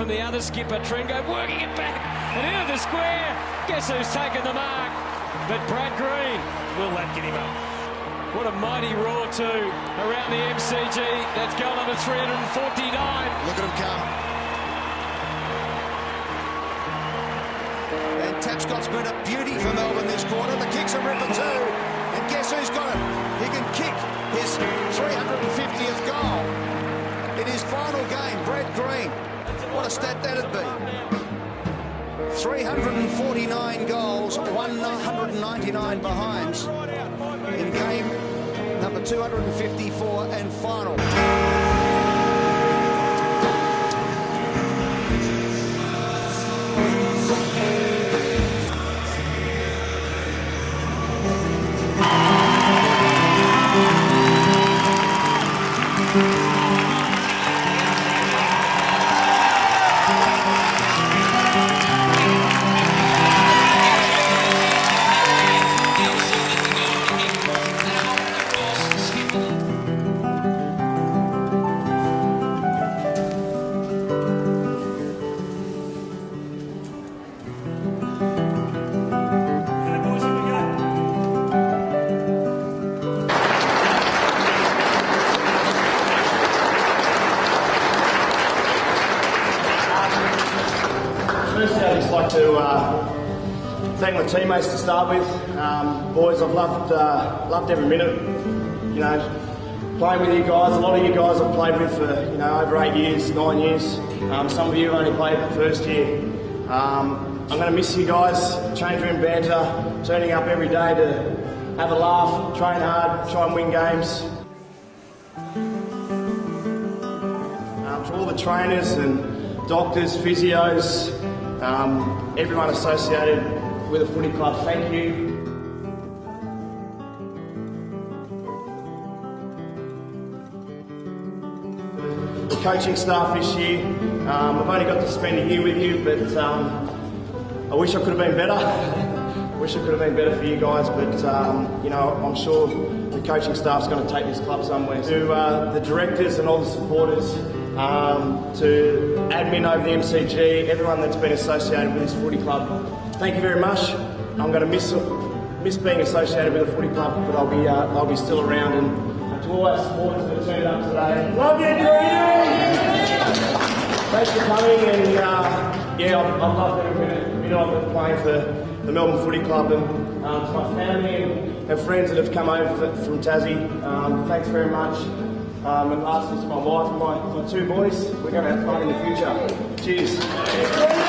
from the other skipper, Tringo, working it back and into the square. Guess who's taken the mark? But Brad Green, will that get him up? What a mighty roar too around the MCG. That's goal number 349. Look at him come. And Tapscott's been a beauty for Melbourne this quarter. The kick's a ripper too. And guess who's got it? He can kick his 350th goal in his final game, Brad Green. What a stat that'd be. 349 goals, 199 behinds in game number 254 and final. Firstly, I'd just like to thank my teammates to start with. Boys, I've loved every minute. You know, playing with you guys. A lot of you guys I've played with for over 8 years, 9 years. Some of you only played the first year. I'm going to miss you guys. Change room banter, turning up every day to have a laugh, train hard, try and win games. To all the trainers and doctors, physios, everyone associated with the footy club, thank you. The coaching staff this year, I've only got to spend a year with you, but I wish I could have been better. I wish I could have been better for you guys, but I'm sure the coaching staff's going to take this club somewhere. To the directors and all the supporters, to admin over the MCG, everyone that's been associated with this footy club, thank you very much. I'm going to miss being associated with the footy club, but I'll be still around. And to all our supporters that turned up today, love you, Greenie! Thanks for coming, and I've loved every minute of it playing for the Melbourne Footy Club, and to my family and friends that have come over from Tassie, thanks very much. And lastly to my wife and my two boys, we're going to have fun in the future. Cheers.